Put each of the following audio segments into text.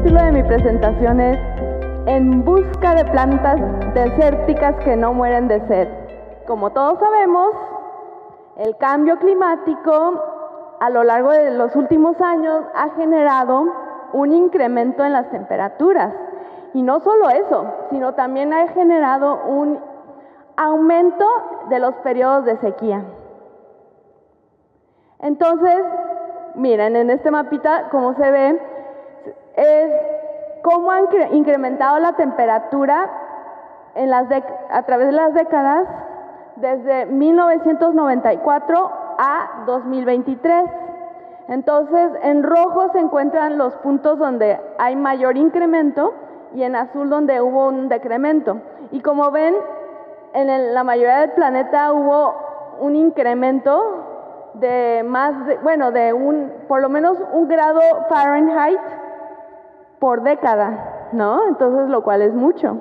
título de mi presentación es En busca de plantas desérticas que no mueren de sed. Como todos sabemos, el cambio climático a lo largo de los últimos años ha generado un incremento en las temperaturas. Y no solo eso, sino también ha generado un aumento de los periodos de sequía. Entonces, miren, en este mapita, como se ve, es cómo ha incrementado la temperatura a través de las décadas desde 1994 a 2023. Entonces, en rojo se encuentran los puntos donde hay mayor incremento y en azul donde hubo un decremento. Y como ven, en la mayoría del planeta hubo un incremento de por lo menos 1 grado Fahrenheit por década, ¿no? Entonces, lo cual es mucho.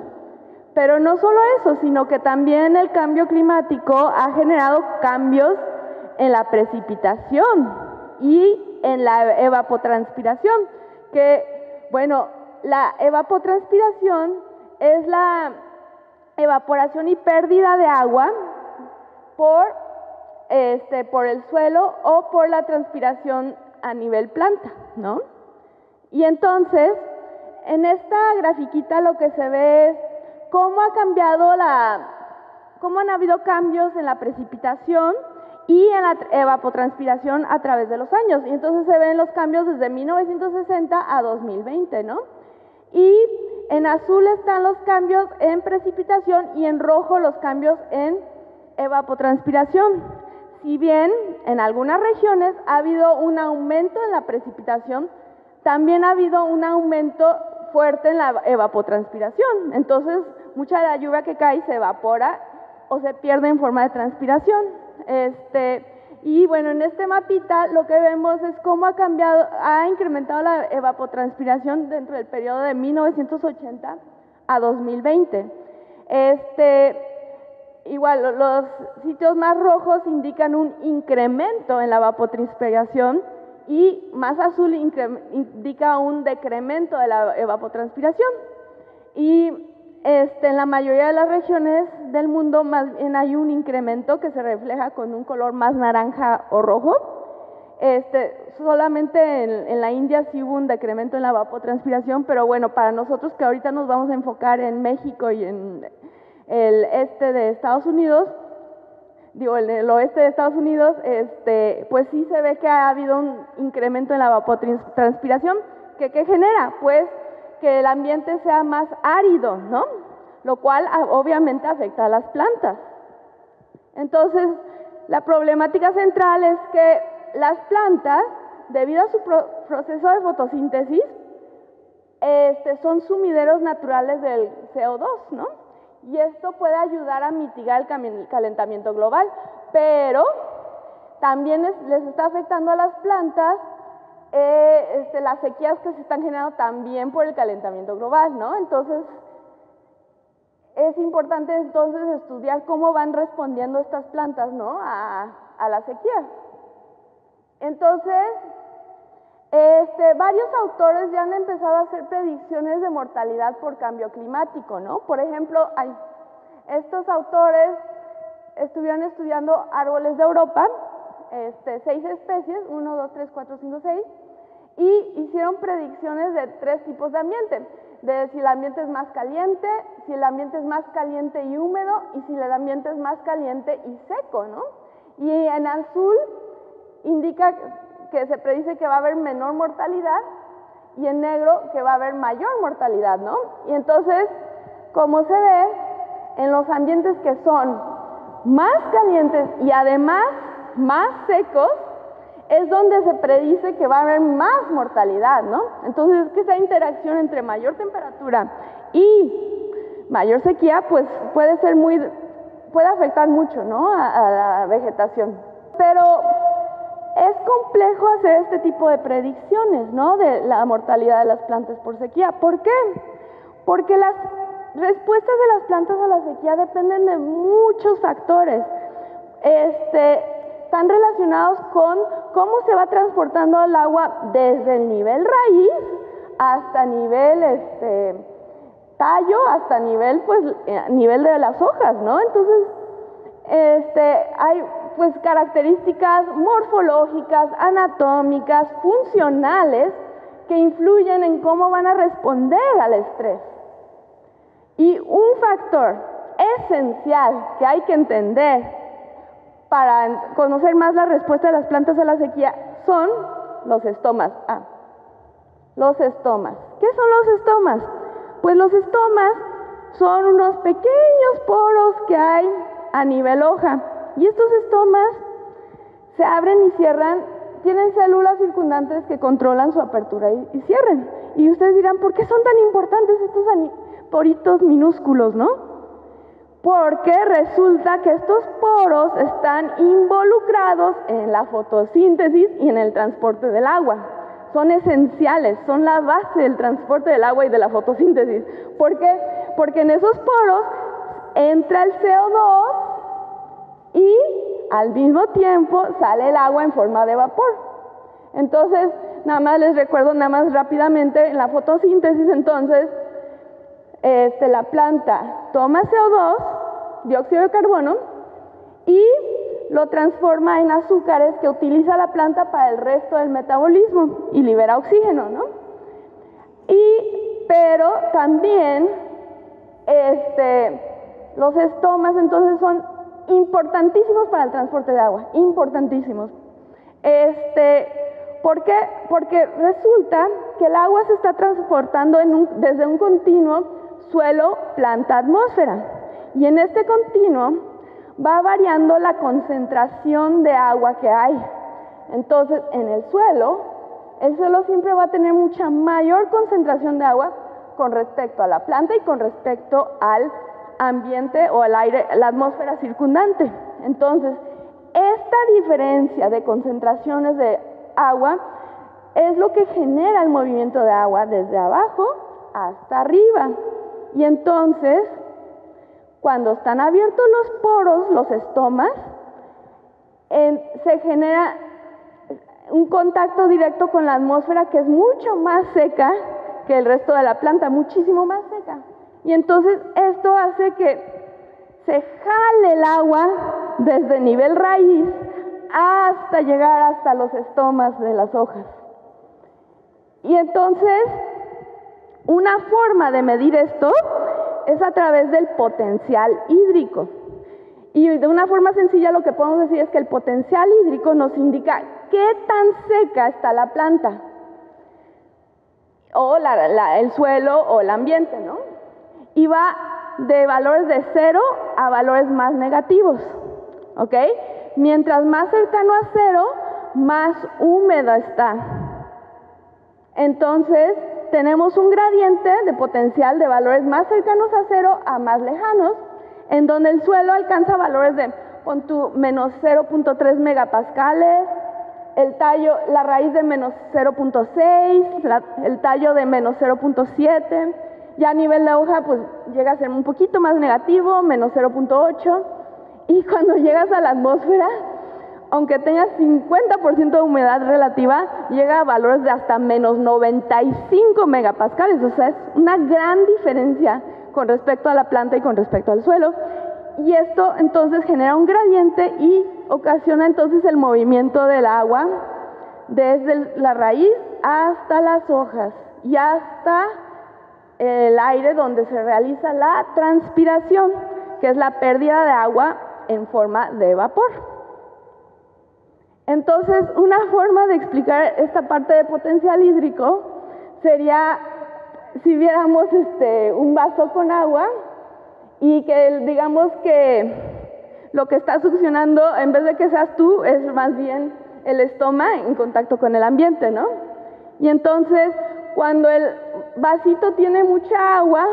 Pero no solo eso, sino que también el cambio climático ha generado cambios en la precipitación y en la evapotranspiración, que, bueno, la evapotranspiración es la evaporación y pérdida de agua por el suelo o por la transpiración a nivel planta, ¿no? Y entonces, en esta grafiquita lo que se ve es cómo han habido cambios en la precipitación y en la evapotranspiración a través de los años. Y entonces se ven los cambios desde 1960 a 2020, ¿no? Y en azul están los cambios en precipitación y en rojo los cambios en evapotranspiración. Si bien en algunas regiones ha habido un aumento en la precipitación, también ha habido un aumento fuerte en la evapotranspiración. Entonces, mucha de la lluvia que cae se evapora o se pierde en forma de transpiración. Y bueno, en este mapita lo que vemos es cómo ha incrementado la evapotranspiración dentro del periodo de 1980 a 2020. Igual, los sitios más rojos indican un incremento en la evapotranspiración y más azul indica un decremento de la evapotranspiración. Y en la mayoría de las regiones del mundo más bien hay un incremento que se refleja con un color más naranja o rojo. Solamente en la India sí hubo un decremento en la evapotranspiración, pero bueno, para nosotros que ahorita nos vamos a enfocar en México y en el este de Estados Unidos, en el oeste de Estados Unidos, pues sí se ve que ha habido un incremento en la evapotranspiración, que ¿qué genera? Pues que el ambiente sea más árido, ¿no? Lo cual obviamente afecta a las plantas. Entonces, la problemática central es que las plantas, debido a su proceso de fotosíntesis, son sumideros naturales del CO2, ¿no? Y esto puede ayudar a mitigar el calentamiento global, pero también les está afectando a las plantas las sequías que se están generando también por el calentamiento global, ¿no? Entonces, es importante entonces estudiar cómo van respondiendo estas plantas, ¿no? a la sequía. Entonces, varios autores ya han empezado a hacer predicciones de mortalidad por cambio climático, ¿no? Por ejemplo, estos autores estuvieron estudiando árboles de Europa, 6 especies, 1, 2, 3, 4, 5, 6, y hicieron predicciones de 3 tipos de ambiente, de si el ambiente es más caliente, si el ambiente es más caliente y húmedo, y si el ambiente es más caliente y seco, ¿no? Y en azul indica que se predice que va a haber menor mortalidad, y en negro que va a haber mayor mortalidad, ¿no? Y entonces, como se ve, en los ambientes que son más calientes y además más secos, es donde se predice que va a haber más mortalidad, ¿no? Entonces, es que esa interacción entre mayor temperatura y mayor sequía, pues puede afectar mucho, ¿no? a la vegetación. Pero es complejo hacer este tipo de predicciones, ¿no? De la mortalidad de las plantas por sequía. ¿Por qué? Porque las respuestas de las plantas a la sequía dependen de muchos factores. Están relacionados con cómo se va transportando el agua desde el nivel raíz hasta nivel tallo, hasta nivel, pues, nivel de las hojas, ¿no? Entonces, hay pues características morfológicas, anatómicas, funcionales, que influyen en cómo van a responder al estrés. Y un factor esencial que hay que entender para conocer más la respuesta de las plantas a la sequía son los estomas. Los estomas. ¿Qué son los estomas? Pues los estomas son unos pequeños poros que hay a nivel hoja. Y estos estomas se abren y cierran, tienen células circundantes que controlan su apertura y cierre. Y ustedes dirán, ¿por qué son tan importantes estos poritos minúsculos, no? Porque resulta que estos poros están involucrados en la fotosíntesis y en el transporte del agua. Son esenciales, son la base del transporte del agua y de la fotosíntesis. ¿Por qué? Porque en esos poros entra el CO2 y al mismo tiempo sale el agua en forma de vapor. Entonces, nada más les recuerdo, nada más rápidamente, en la fotosíntesis, entonces, la planta toma CO2, dióxido de carbono, y lo transforma en azúcares que utiliza la planta para el resto del metabolismo y libera oxígeno, ¿no? Pero también los estomas entonces son importantísimos para el transporte de agua, importantísimos. ¿Por qué? Porque resulta que el agua se está transportando desde un continuo suelo, planta, atmósfera. Y en este continuo va variando la concentración de agua que hay. Entonces, en el suelo siempre va a tener mucha mayor concentración de agua con respecto a la planta y con respecto al ambiente o al aire, la atmósfera circundante. Entonces, esta diferencia de concentraciones de agua es lo que genera el movimiento de agua desde abajo hasta arriba. Y entonces, cuando están abiertos los poros, los estomas, se genera un contacto directo con la atmósfera que es mucho más seca que el resto de la planta, muchísimo más seca. Y entonces esto hace que se jale el agua desde nivel raíz hasta llegar hasta los estomas de las hojas. Y entonces, una forma de medir esto es a través del potencial hídrico. Y de una forma sencilla lo que podemos decir es que el potencial hídrico nos indica qué tan seca está la planta, o el suelo o el ambiente, ¿no? Y va de valores de 0 a valores más negativos, ¿ok? Mientras más cercano a 0, más húmeda está. Entonces, tenemos un gradiente de potencial de valores más cercanos a 0 a más lejanos, en donde el suelo alcanza valores de, pon tú, menos 0.3 megapascales, el tallo, la raíz de menos 0.6, el tallo de menos 0.7, ya a nivel de hoja pues llega a ser un poquito más negativo, menos 0.8, y cuando llegas a la atmósfera, aunque tengas 50% de humedad relativa, llega a valores de hasta menos 95 megapascales, o sea, es una gran diferencia con respecto a la planta y con respecto al suelo. Y esto entonces genera un gradiente y ocasiona entonces el movimiento del agua desde la raíz hasta las hojas y hasta el aire donde se realiza la transpiración, que es la pérdida de agua en forma de vapor. Entonces, una forma de explicar esta parte de potencial hídrico sería si viéramos un vaso con agua y que digamos que lo que está succionando, en vez de que seas tú, es más bien el estoma en contacto con el ambiente, ¿no? Y entonces, cuando el vasito tiene mucha agua,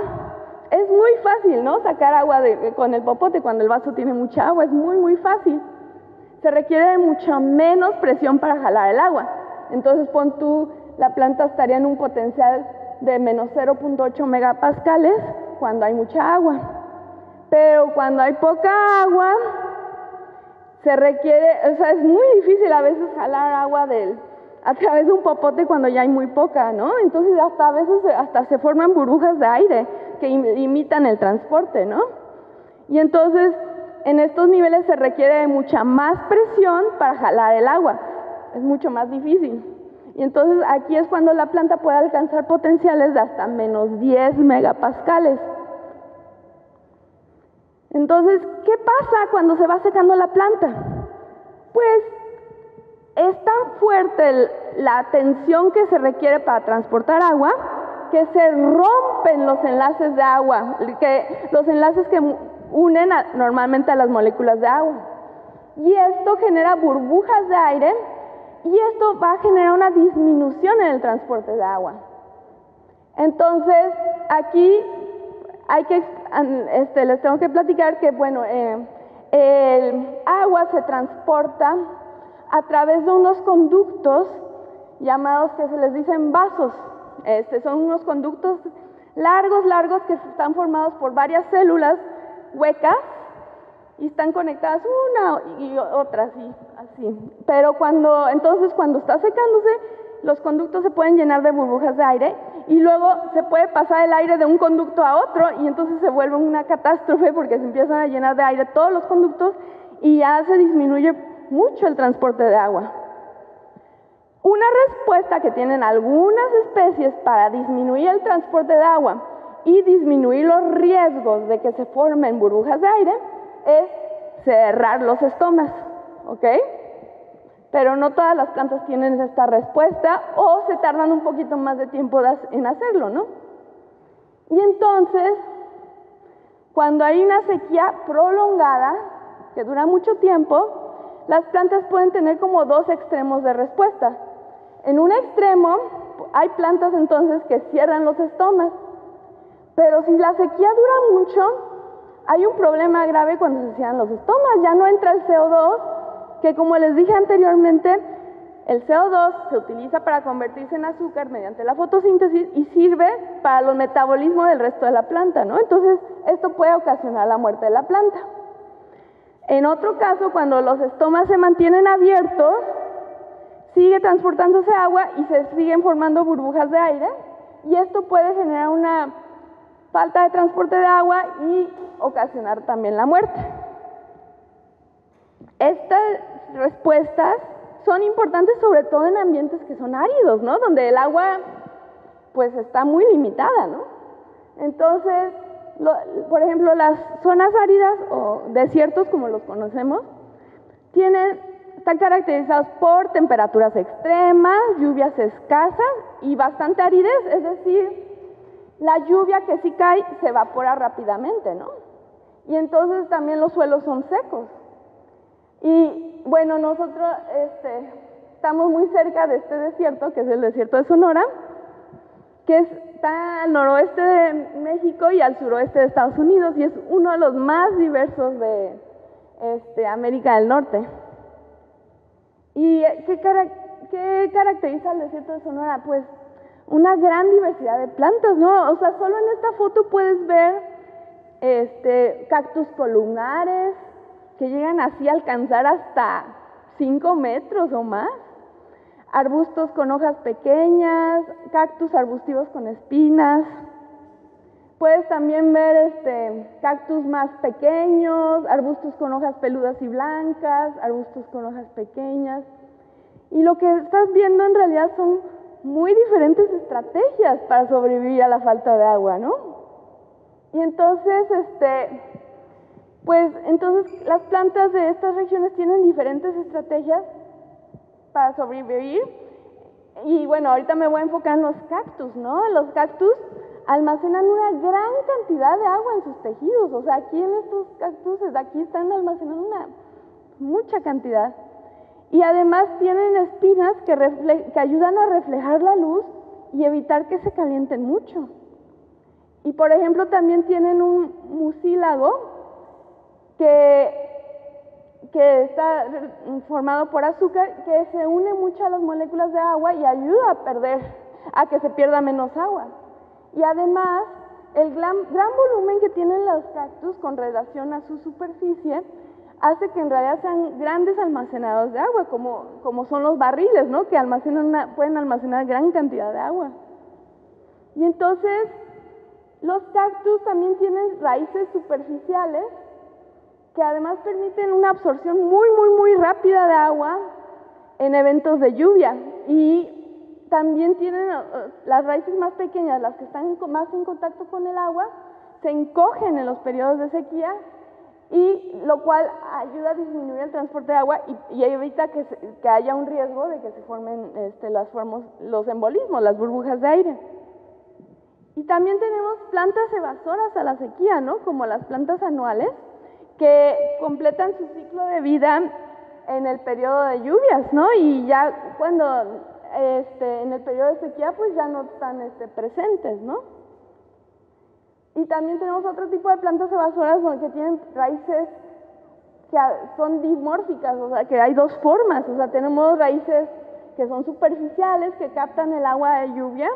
es muy fácil, ¿no? Sacar agua con el popote cuando el vaso tiene mucha agua, es muy, muy fácil. Se requiere de mucha menos presión para jalar el agua. Entonces, pon tú, la planta estaría en un potencial de menos 0.8 megapascales cuando hay mucha agua. Pero cuando hay poca agua, se requiere, o sea, es muy difícil a veces jalar agua a través de un popote cuando ya hay muy poca, ¿no? Entonces hasta a veces hasta se forman burbujas de aire que limitan el transporte, ¿no? Y entonces en estos niveles se requiere mucha más presión para jalar el agua, es mucho más difícil. Y entonces aquí es cuando la planta puede alcanzar potenciales de hasta menos 10 megapascales. Entonces, ¿qué pasa cuando se va secando la planta? Pues es tan fuerte la tensión que se requiere para transportar agua que se rompen los enlaces de agua, los enlaces que unen normalmente a las moléculas de agua. Y esto genera burbujas de aire y esto va a generar una disminución en el transporte de agua. Entonces, aquí les tengo que platicar que, bueno, el agua se transporta a través de unos conductos llamados, que se les dicen vasos. Son unos conductos largos que están formados por varias células huecas y están conectadas una y otra, así. Pero entonces cuando está secándose, los conductos se pueden llenar de burbujas de aire y luego se puede pasar el aire de un conducto a otro y entonces se vuelve una catástrofe porque se empiezan a llenar de aire todos los conductos y ya se disminuye mucho el transporte de agua. Una respuesta que tienen algunas especies para disminuir el transporte de agua y disminuir los riesgos de que se formen burbujas de aire es cerrar los estomas, ¿ok? Pero no todas las plantas tienen esta respuesta o se tardan un poquito más de tiempo en hacerlo, ¿no? Y entonces, cuando hay una sequía prolongada, que dura mucho tiempo, las plantas pueden tener como dos extremos de respuesta. En un extremo, hay plantas entonces que cierran los estomas, pero si la sequía dura mucho, hay un problema grave cuando se cierran los estomas, ya no entra el CO2, que como les dije anteriormente, el CO2 se utiliza para convertirse en azúcar mediante la fotosíntesis y sirve para el metabolismo del resto de la planta, ¿no? Entonces, esto puede ocasionar la muerte de la planta. En otro caso, cuando los estomas se mantienen abiertos, sigue transportándose agua y se siguen formando burbujas de aire y esto puede generar una falta de transporte de agua y ocasionar también la muerte. Estas respuestas son importantes sobre todo en ambientes que son áridos, ¿no? Donde el agua pues está muy limitada, ¿no? Entonces, por ejemplo, las zonas áridas o desiertos como los conocemos, están caracterizados por temperaturas extremas, lluvias escasas y bastante aridez, es decir, la lluvia que sí cae se evapora rápidamente, ¿no? Y entonces también los suelos son secos. Y bueno, nosotros estamos muy cerca de este desierto, que es el desierto de Sonora, que está al noroeste de México y al suroeste de Estados Unidos, y es uno de los más diversos de América del Norte. ¿Y qué caracteriza el desierto de Sonora? Pues una gran diversidad de plantas, ¿no? O sea, solo en esta foto puedes ver cactus columnares que llegan así a alcanzar hasta 5 metros o más, arbustos con hojas pequeñas, cactus arbustivos con espinas. Puedes también ver cactus más pequeños, arbustos con hojas peludas y blancas, arbustos con hojas pequeñas. Y lo que estás viendo en realidad son muy diferentes estrategias para sobrevivir a la falta de agua, ¿no? Y entonces, entonces las plantas de estas regiones tienen diferentes estrategias para sobrevivir. Y bueno, ahorita me voy a enfocar en los cactus, ¿no? Los cactus almacenan una gran cantidad de agua en sus tejidos, o sea, aquí en estos cactus, aquí están almacenando mucha cantidad. Y además tienen espinas que ayudan a reflejar la luz y evitar que se calienten mucho. Y por ejemplo también tienen un mucílago que está formado por azúcar, que se une mucho a las moléculas de agua y ayuda a que se pierda menos agua. Y además, el gran volumen que tienen los cactus con relación a su superficie hace que en realidad sean grandes almacenadores de agua, como son los barriles, ¿no? Que pueden almacenar gran cantidad de agua. Y entonces, los cactus también tienen raíces superficiales que además permiten una absorción muy rápida de agua en eventos de lluvia. Y también tienen las raíces más pequeñas, las que están más en contacto con el agua, se encogen en los periodos de sequía, y lo cual ayuda a disminuir el transporte de agua y evita que haya un riesgo de que se formen los embolismos, las burbujas de aire. Y también tenemos plantas evasoras a la sequía, ¿no? Como las plantas anuales, que completan su ciclo de vida en el periodo de lluvias, ¿no? Y ya cuando en el periodo de sequía, pues ya no están presentes, ¿no? Y también tenemos otro tipo de plantas evasoras que tienen raíces que son dimórficas, o sea, que hay dos formas. O sea, tenemos raíces que son superficiales, que captan el agua de lluvia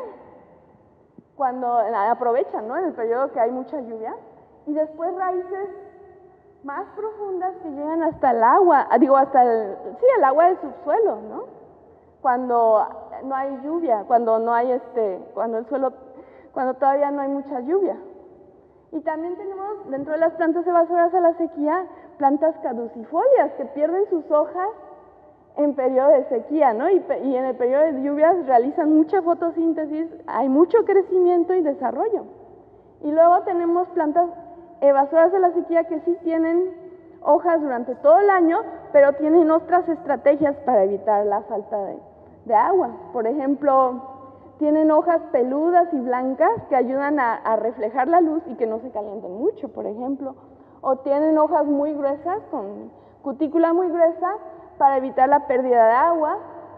cuando aprovechan, ¿no? En el periodo que hay mucha lluvia. Y después raíces más profundas que llegan hasta el agua, el agua del subsuelo, ¿no? Cuando no hay lluvia, cuando todavía no hay mucha lluvia. Y también tenemos dentro de las plantas evasoras a la sequía plantas caducifolias que pierden sus hojas en periodo de sequía, ¿no? Y en el periodo de lluvias realizan mucha fotosíntesis, hay mucho crecimiento y desarrollo. Y luego tenemos plantas evasoras de la sequía que sí tienen hojas durante todo el año, pero tienen otras estrategias para evitar la falta de agua. Por ejemplo, tienen hojas peludas y blancas que ayudan a reflejar la luz y que no se calienten mucho, por ejemplo. O tienen hojas muy gruesas, con cutícula muy gruesa, para evitar la pérdida de agua.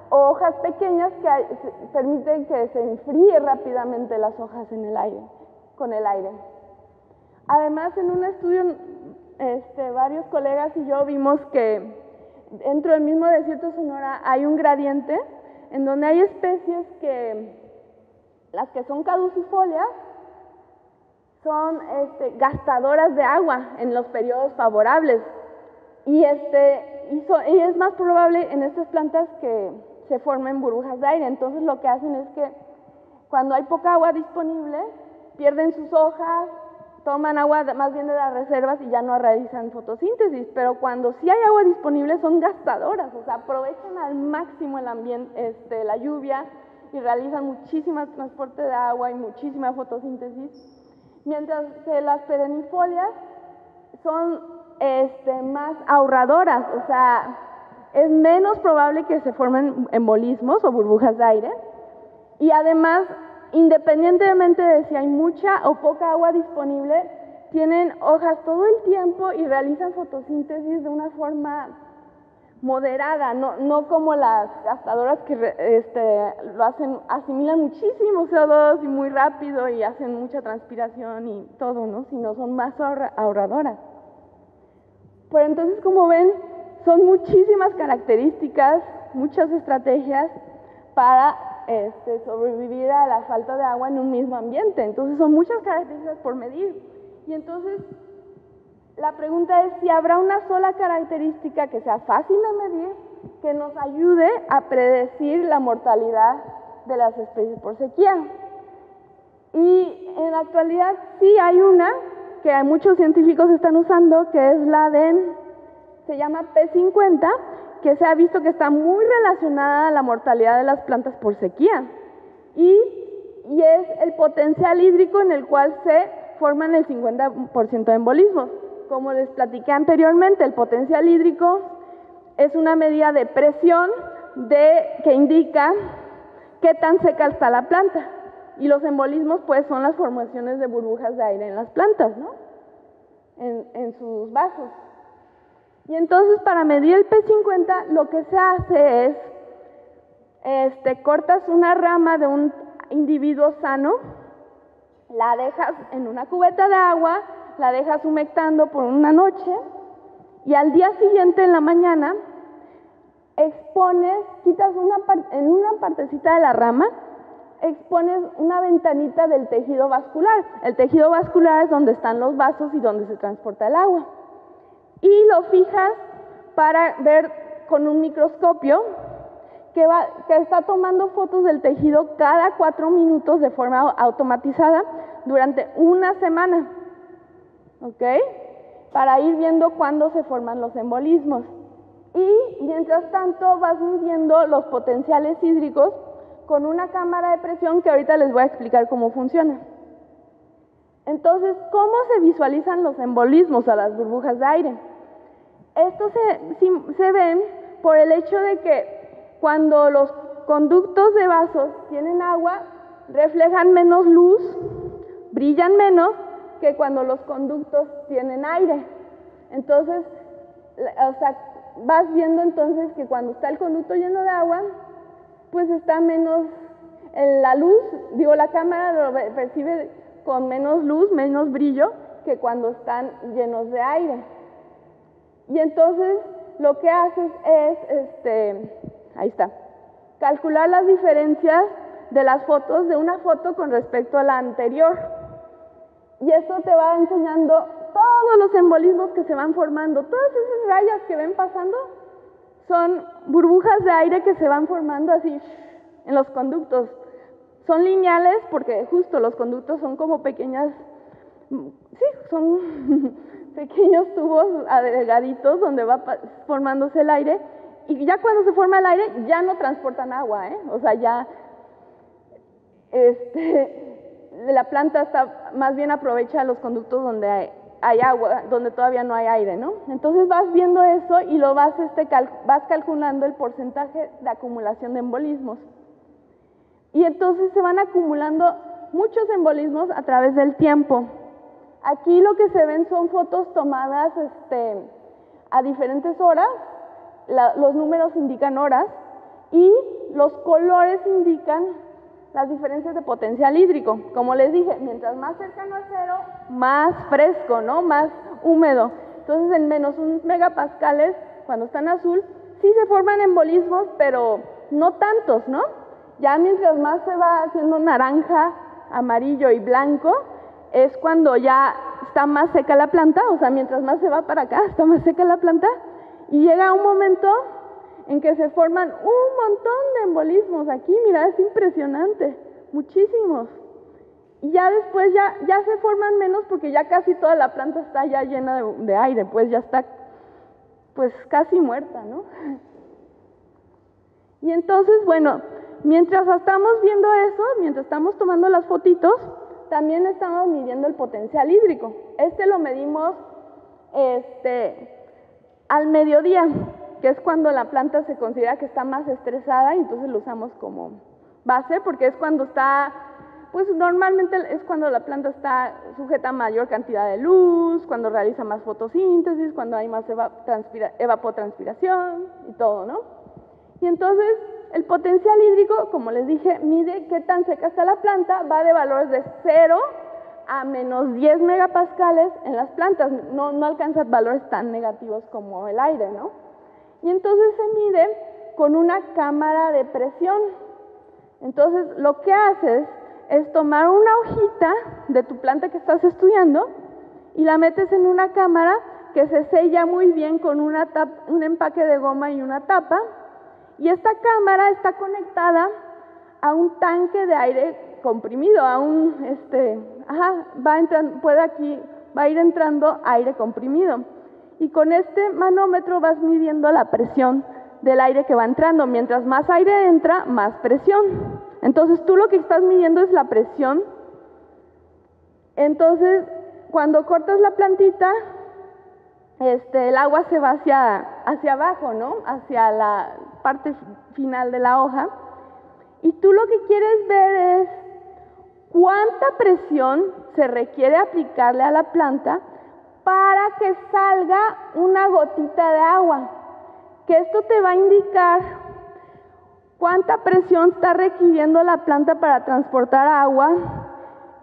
O hojas pequeñas que permiten que se enfríe rápidamente las hojas en el aire, con el aire. Además, en un estudio, varios colegas y yo vimos que dentro del mismo desierto de Sonora hay un gradiente en donde hay especies que las que son caducifolias son gastadoras de agua en los periodos favorables y es más probable en estas plantas que se formen burbujas de aire. Entonces lo que hacen es que cuando hay poca agua disponible pierden sus hojas, toman agua más bien de las reservas y ya no realizan fotosíntesis, pero cuando sí hay agua disponible son gastadoras, o sea, aprovechan al máximo el ambiente, la lluvia, y realizan muchísimo transporte de agua y muchísima fotosíntesis, mientras que las perennifolias son más ahorradoras, o sea, es menos probable que se formen embolismos o burbujas de aire, y además, independientemente de si hay mucha o poca agua disponible, tienen hojas todo el tiempo y realizan fotosíntesis de una forma moderada, no como las gastadoras que asimilan muchísimo CO2 y muy rápido y hacen mucha transpiración y todo, ¿no? Sino son más ahorradoras. Pero entonces, como ven, son muchísimas características, muchas estrategias para sobrevivir a la falta de agua en un mismo ambiente. Entonces son muchas características por medir. Y entonces la pregunta es si habrá una sola característica que sea fácil de medir, que nos ayude a predecir la mortalidad de las especies por sequía. Y en la actualidad sí hay una que muchos científicos están usando, que es se llama P50, que se ha visto que está muy relacionada a la mortalidad de las plantas por sequía. Y es el potencial hídrico en el cual se forman el 50% de embolismos. Como les platiqué anteriormente, el potencial hídrico es una medida de presión que indica qué tan seca está la planta. Y los embolismos, pues, son las formaciones de burbujas de aire en las plantas, ¿no? En sus vasos. Y entonces, para medir el P50, lo que se hace es, cortas una rama de un individuo sano, la dejas en una cubeta de agua, la dejas humectando por una noche, y al día siguiente, en la mañana, quitas en una partecita de la rama, expones una ventanita del tejido vascular. El tejido vascular es donde están los vasos y donde se transporta el agua. y lo fijas para ver con un microscopio que está tomando fotos del tejido cada 4 minutos de forma automatizada durante una semana, ¿ok? Para ir viendo cuándo se forman los embolismos. Y mientras tanto vas midiendo los potenciales hídricos con una cámara de presión que ahorita les voy a explicar cómo funciona. Entonces, ¿cómo se visualizan los embolismos a las burbujas de aire? Esto se ven por el hecho de que cuando los conductos de vasos tienen agua, reflejan menos luz, brillan menos que cuando los conductos tienen aire. Entonces, o sea, vas viendo entonces que cuando está el conducto lleno de agua, pues está menos, la luz, la cámara lo percibe con menos luz, menos brillo, que cuando están llenos de aire. Y entonces lo que haces es, ahí está, calcular las diferencias de las fotos de una foto con respecto a la anterior. Y eso te va enseñando todos los embolismos que se van formando. Todas esas rayas que ven pasando son burbujas de aire que se van formando así en los conductos. Son lineales porque justo los conductos son como pequeñas, sí, son pequeños tubos delgaditos donde va formándose el aire, y ya cuando se forma el aire ya no transportan agua, o sea, ya la planta más bien aprovecha los conductos donde hay agua, donde todavía no hay aire, ¿no? Entonces vas viendo eso y lo vas calculando el porcentaje de acumulación de embolismos. Y entonces se van acumulando muchos embolismos a través del tiempo. Aquí lo que se ven son fotos tomadas a diferentes horas, los números indican horas y los colores indican las diferencias de potencial hídrico. Como les dije, mientras más cercano a cero, más fresco, ¿no? Más húmedo. Entonces en menos 1 megapascales, cuando está en azul, sí se forman embolismos, pero no tantos, ¿no? Ya mientras más se va haciendo naranja, amarillo y blanco, es cuando ya está más seca la planta, o sea, mientras más se va para acá, está más seca la planta, y llega un momento en que se forman un montón de embolismos. Aquí, mira, es impresionante, muchísimos. Y ya después ya se forman menos porque ya casi toda la planta está ya llena de aire, pues ya está pues casi muerta, ¿no? Y entonces, bueno, mientras estamos viendo eso, mientras estamos tomando las fotitos, también estamos midiendo el potencial hídrico. Lo medimos al mediodía, que es cuando la planta se considera que está más estresada, y entonces lo usamos como base, porque es cuando está, pues normalmente es cuando la planta está sujeta a mayor cantidad de luz, cuando realiza más fotosíntesis, cuando hay más evapotranspiración y todo, ¿no? Y entonces el potencial hídrico, como les dije, mide qué tan seca está la planta, va de valores de 0 a menos 10 megapascales en las plantas, no alcanza valores tan negativos como el aire, ¿no? Y entonces se mide con una cámara de presión. Entonces lo que haces es tomar una hojita de tu planta que estás estudiando y la metes en una cámara que se sella muy bien con un empaque de goma y una tapa, y esta cámara está conectada a un tanque de aire comprimido, a un, va a ir entrando aire comprimido. Y con este manómetro vas midiendo la presión del aire que va entrando. Mientras más aire entra, más presión. Entonces tú lo que estás midiendo es la presión. Entonces, cuando cortas la plantita, el agua se va hacia abajo, ¿no? Hacia la parte final de la hoja. Y tú lo que quieres ver es cuánta presión se requiere aplicarle a la planta para que salga una gotita de agua, que esto te va a indicar cuánta presión está requiriendo la planta para transportar agua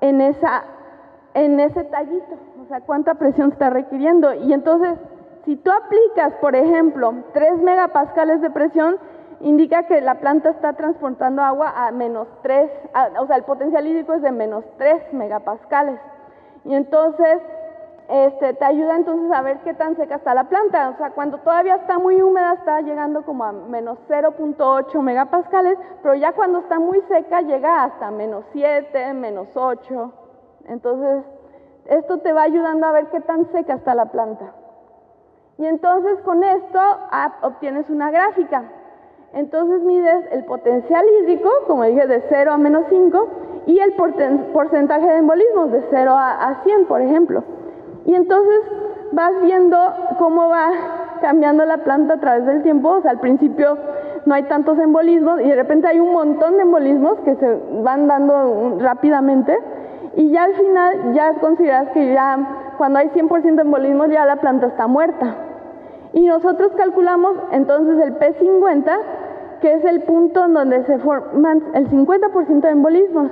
en ese tallito, o sea, cuánta presión está requiriendo. Y entonces, si tú aplicas, por ejemplo, 3 megapascales de presión, indica que la planta está transportando agua a menos 3, o sea, el potencial hídrico es de menos 3 megapascales. Y entonces, te ayuda entonces a ver qué tan seca está la planta. O sea, cuando todavía está muy húmeda está llegando como a menos 0.8 megapascales, pero ya cuando está muy seca llega hasta menos 7, menos 8. Entonces, esto te va ayudando a ver qué tan seca está la planta. Y entonces con esto obtienes una gráfica. Entonces mides el potencial hídrico, como dije, de 0 a menos 5, y el porcentaje de embolismos, de 0 a 100, por ejemplo. Y entonces vas viendo cómo va cambiando la planta a través del tiempo. O sea, al principio no hay tantos embolismos y de repente hay un montón de embolismos que se van dando rápidamente, y ya al final ya consideras que ya cuando hay 100% de embolismos ya la planta está muerta. Y nosotros calculamos entonces el P50, que es el punto en donde se forman el 50% de embolismos.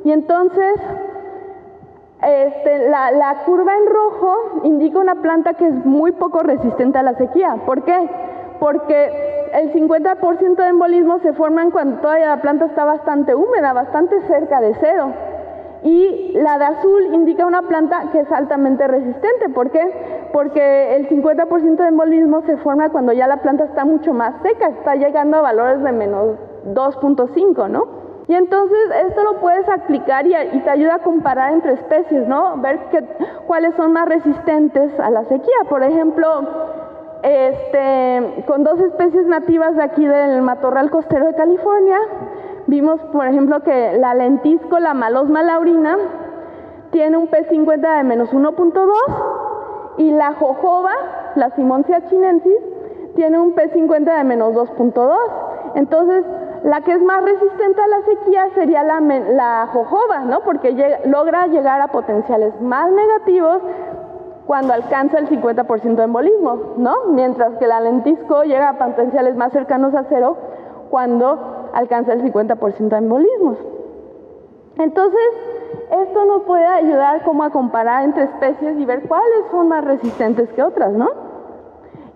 Y entonces la curva en rojo indica una planta que es muy poco resistente a la sequía. ¿Por qué? Porque el 50% de embolismos se forman cuando todavía la planta está bastante húmeda, bastante cerca de 0. Y la de azul indica una planta que es altamente resistente. ¿Por qué? Porque el 50% de embolismo se forma cuando ya la planta está mucho más seca, está llegando a valores de menos 2.5, ¿no? Y entonces esto lo puedes aplicar y te ayuda a comparar entre especies, ¿no? Ver cuáles son más resistentes a la sequía. Por ejemplo, con 2 especies nativas de aquí del matorral costero de California, vimos, por ejemplo, que la lentisco, la malosma laurina, tiene un P50 de menos 1.2, y la jojoba, la Simonsia chinensis, tiene un P50 de menos 2.2. Entonces, la que es más resistente a la sequía sería la jojoba, ¿no? Porque logra llegar a potenciales más negativos cuando alcanza el 50% de embolismo, ¿no? Mientras que la lentisco llega a potenciales más cercanos a 0 cuando alcanza el 50% de embolismos. Entonces, esto nos puede ayudar como a comparar entre especies y ver cuáles son más resistentes que otras, ¿no?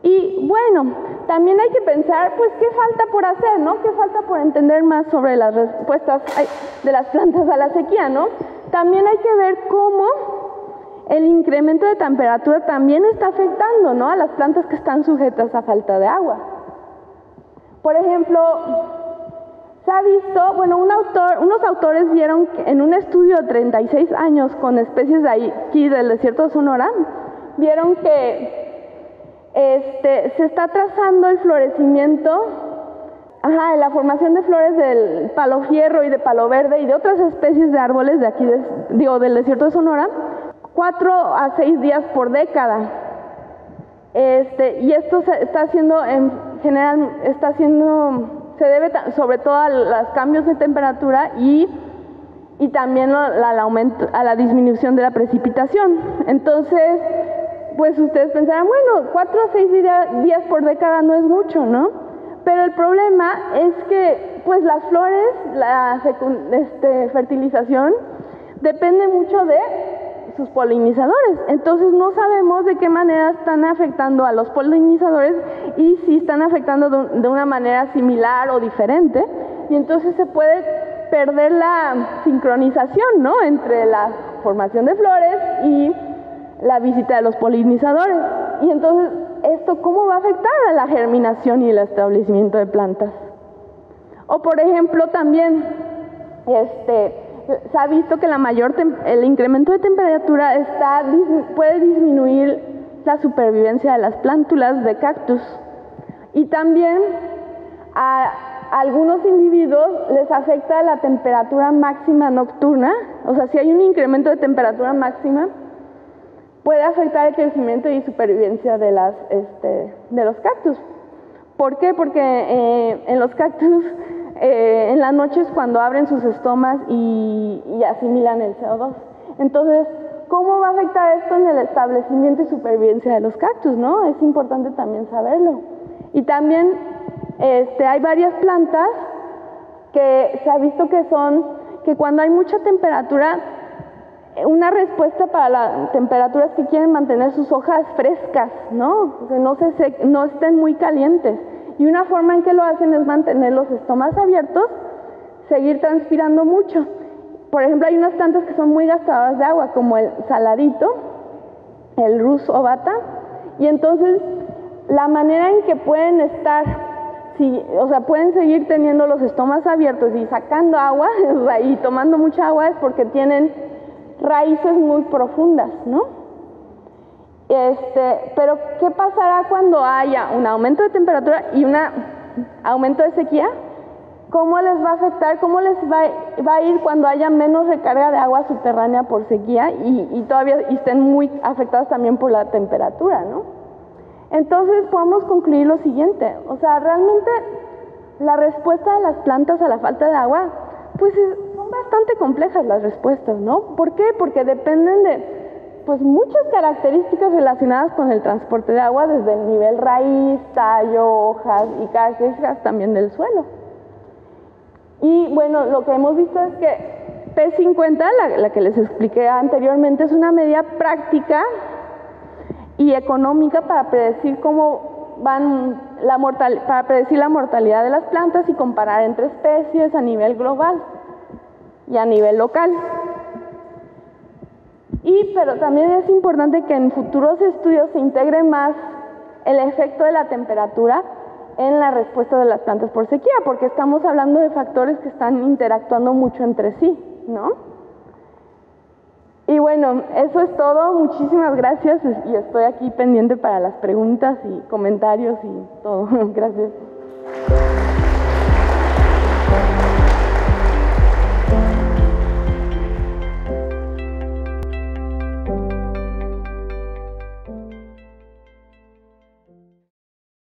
Y bueno, también hay que pensar, pues, ¿qué falta por hacer, no? ¿Qué falta por entender más sobre las respuestas de las plantas a la sequía, no? También hay que ver cómo el incremento de temperatura también está afectando, ¿no?, a las plantas que están sujetas a falta de agua. Por ejemplo, se ha visto, bueno, unos autores vieron que en un estudio de 36 años con especies de aquí del desierto de Sonora, vieron que se está trazando el florecimiento, la formación de flores del palo fierro y de palo verde y de otras especies de árboles de aquí, del desierto de Sonora, 4 a 6 días por década. Y esto se está haciendo en general, se debe sobre todo a los cambios de temperatura y también al aumento, a la disminución de la precipitación. Entonces, pues ustedes pensarán, bueno, 4 a 6 días por década no es mucho, ¿no? Pero el problema es que, pues las flores, la fertilización, depende mucho de sus polinizadores. Entonces no sabemos de qué manera están afectando a los polinizadores y si están afectando de una manera similar o diferente, y entonces se puede perder la sincronización, ¿no?, entre la formación de flores y la visita de los polinizadores. Y entonces, ¿esto cómo va a afectar a la germinación y el establecimiento de plantas? O por ejemplo, también se ha visto que el incremento de temperatura puede disminuir la supervivencia de las plántulas de cactus. Y también a algunos individuos les afecta la temperatura máxima nocturna. O sea, si hay un incremento de temperatura máxima, puede afectar el crecimiento y supervivencia de los cactus. ¿Por qué? Porque en los cactus, en las noches cuando abren sus estomas y asimilan el CO2. Entonces, ¿cómo va a afectar esto en el establecimiento y supervivencia de los cactus, no? Es importante también saberlo. Y también hay varias plantas que se ha visto que cuando hay mucha temperatura, una respuesta para la temperatura es que quieren mantener sus hojas frescas, ¿no? Que no estén muy calientes. Y una forma en que lo hacen es mantener los estomas abiertos, seguir transpirando mucho. Por ejemplo, hay unas plantas que son muy gastadoras de agua, como el saladito, el Rus ovata, y entonces la manera en que pueden estar, o sea, pueden seguir teniendo los estomas abiertos y sacando agua y tomando mucha agua es porque tienen raíces muy profundas, ¿no? Pero ¿qué pasará cuando haya un aumento de temperatura y un aumento de sequía? ¿Cómo les va a afectar? ¿Cómo les va a ir cuando haya menos recarga de agua subterránea por sequía y todavía estén muy afectadas también por la temperatura, ¿no? Entonces podemos concluir lo siguiente, o sea, realmente la respuesta de las plantas a la falta de agua, pues son bastante complejas las respuestas, ¿no? ¿Por qué? Porque dependen de pues muchas características relacionadas con el transporte de agua, desde el nivel raíz, tallo, hojas y características también del suelo. Y bueno, lo que hemos visto es que P50, la que les expliqué anteriormente, es una medida práctica y económica para predecir cómo van para predecir la mortalidad de las plantas y comparar entre especies a nivel global y a nivel local. Pero también es importante que en futuros estudios se integre más el efecto de la temperatura en la respuesta de las plantas por sequía, porque estamos hablando de factores que están interactuando mucho entre sí, ¿no? Y bueno, eso es todo. Muchísimas gracias y estoy aquí pendiente para las preguntas y comentarios y todo. Gracias.